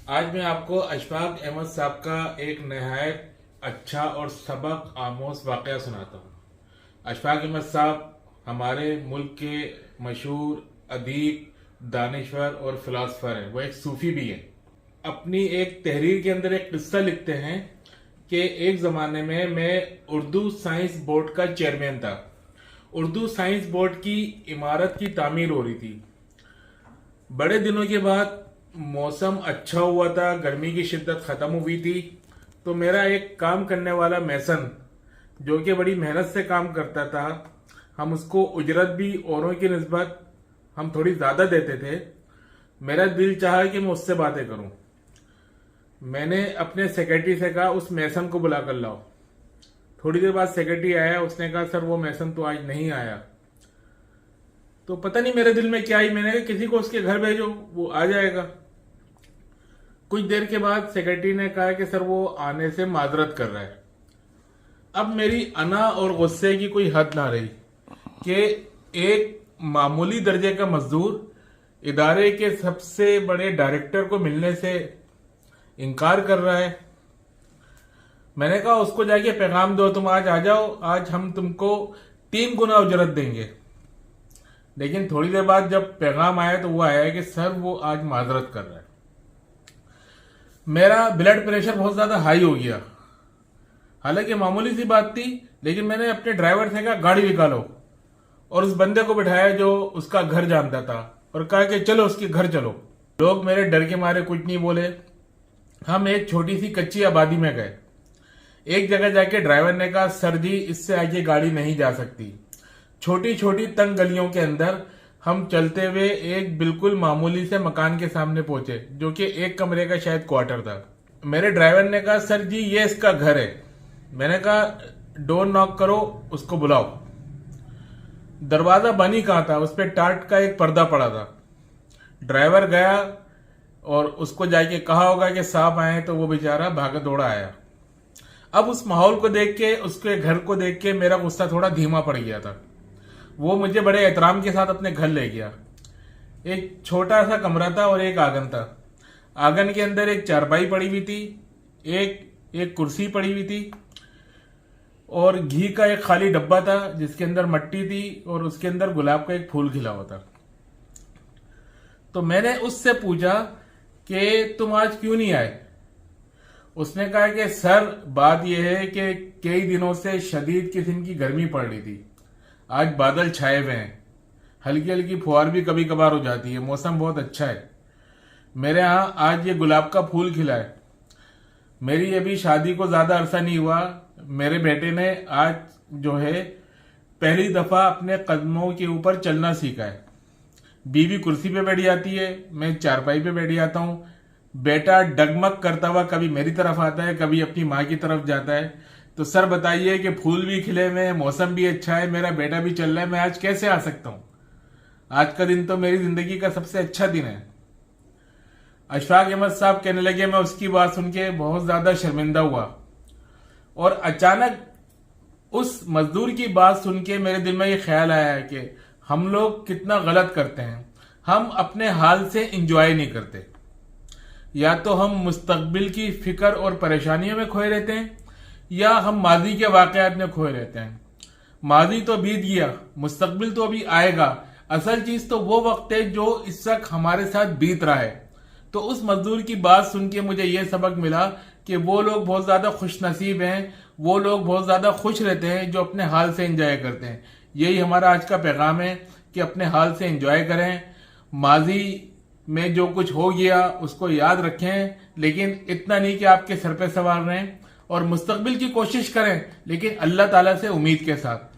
आज मैं आपको अशफाक अहमद साहब का एक नहायत अच्छा और सबक आमोज वाक़या सुनाता हूँ। अशफाक अहमद साहब हमारे मुल्क के मशहूर अदीब, दानिश्वर और फिलासफर हैं। वो एक सूफी भी हैं। अपनी एक तहरीर के अंदर एक किस्सा लिखते हैं कि एक ज़माने में मैं उर्दू साइंस बोर्ड का चेयरमैन था। उर्दू साइंस बोर्ड की इमारत की तामीर हो रही थी। बड़े दिनों के बाद मौसम अच्छा हुआ था, गर्मी की शिद्दत खत्म हुई थी, तो मेरा एक काम करने वाला मैसन जो कि बड़ी मेहनत से काम करता था, हम उसको उजरत भी औरों की निस्बत हम थोड़ी ज्यादा देते थे। मेरा दिल चाहा कि मैं उससे बातें करूं। मैंने अपने सेक्रेटरी से कहा उस मैसन को बुला कर लाओ। थोड़ी देर बाद सेक्रेटरी आया, उसने कहा सर वो मैसन तो आज नहीं आया। तो पता नहीं मेरे दिल में क्या आई, मैंने कहा किसी को उसके घर भेजो, वो आ जाएगा। कुछ देर के बाद सेक्रेटरी ने कहा कि सर वो आने से माजरत कर रहा है। अब मेरी अना और गुस्से की कोई हद ना रही कि एक मामूली दर्जे का मजदूर इदारे के सबसे बड़े डायरेक्टर को मिलने से इनकार कर रहा है। मैंने कहा उसको जाके पैगाम दो, तुम आज आ जाओ, आज हम तुमको 3 गुना उजरत देंगे। लेकिन थोड़ी देर बाद जब पैगाम आया तो वो आया कि सर वो आज माजरत कर रहा है। मेरा ब्लड प्रेशर बहुत ज्यादा हाई हो गया। हालांकि मामूली सी बात थी, लेकिन मैंने अपने ड्राइवर से कहा गाड़ी निकालो और उस बंदे को बिठाया जो उसका घर जानता था और कहा कि चलो उसके घर चलो। लोग मेरे डर के मारे कुछ नहीं बोले। हम एक छोटी सी कच्ची आबादी में गए। एक जगह जाके ड्राइवर ने कहा सर जी इससे आगे गाड़ी नहीं जा सकती। छोटी छोटी तंग गलियों के अंदर हम चलते हुए एक बिल्कुल मामूली से मकान के सामने पहुंचे जो कि एक कमरे का शायद क्वार्टर था। मेरे ड्राइवर ने कहा सर जी ये इसका घर है। मैंने कहा डोर नॉक करो, उसको बुलाओ। दरवाजा बंद ही कहाँ था, उस पर टाट का एक पर्दा पड़ा था। ड्राइवर गया और उसको जाके कहा होगा कि साहब आए, तो वो बेचारा भागा दौड़ा आया। अब उस माहौल को देख के, उसके घर को देख के मेरा गुस्सा थोड़ा धीमा पड़ गया था। वो मुझे बड़े एहतराम के साथ अपने घर ले गया। एक छोटा सा कमरा था और एक आंगन था। आंगन के अंदर एक चारपाई पड़ी हुई थी, एक कुर्सी पड़ी हुई थी और घी का एक खाली डब्बा था जिसके अंदर मट्टी थी और उसके अंदर गुलाब का एक फूल खिला हुआ था। तो मैंने उससे पूछा कि तुम आज क्यों नहीं आए। उसने कहा कि सर बात यह है कि कई दिनों से शदीद किस्म की गर्मी पड़ रही थी। आज बादल छाए हुए हैं, हल्की हल्की फुहार भी कभी कभार हो जाती है, मौसम बहुत अच्छा है। मेरे यहाँ आज ये गुलाब का फूल खिला है। मेरी अभी शादी को ज्यादा अरसा नहीं हुआ, मेरे बेटे ने आज जो है पहली दफा अपने कदमों के ऊपर चलना सीखा है। बीवी कुर्सी पे बैठ जाती है, मैं चारपाई पे बैठ जाता हूँ। बेटा डगमग करता हुआ कभी मेरी तरफ आता है, कभी अपनी माँ की तरफ जाता है। तो सर बताइए कि फूल भी खिले हुए हैं, मौसम भी अच्छा है, मेरा बेटा भी चल रहा है, मैं आज कैसे आ सकता हूं। आज का दिन तो मेरी जिंदगी का सबसे अच्छा दिन है। अशफाक अहमद साहब कहने लगे। मैं उसकी बात सुन के बहुत ज्यादा शर्मिंदा हुआ और अचानक उस मजदूर की बात सुन के मेरे दिल में ये ख्याल आया कि हम लोग कितना गलत करते हैं। हम अपने हाल से इंजॉय नहीं करते। या तो हम मुस्तकबिल की फिक्र और परेशानियों में खोए रहते हैं या हम माजी के वाकयात में खोए रहते हैं। माजी तो बीत गया, मुस्तकबिल तो अभी आएगा। असल चीज तो वो वक्त है जो इस वक्त हमारे साथ बीत रहा है। तो उस मजदूर की बात सुन के मुझे ये सबक मिला कि वो लोग बहुत ज्यादा खुश नसीब हैं, वो लोग बहुत ज्यादा खुश रहते हैं जो अपने हाल से एंजॉय करते हैं। यही हमारा आज का पैगाम है कि अपने हाल से एंजॉय करें। माजी में जो कुछ हो गया उसको याद रखें, लेकिन इतना नहीं कि आपके सर पे सवार रहें। और मुस्तकबिल की कोशिश करें, लेकिन अल्लाह ताला से उम्मीद के साथ।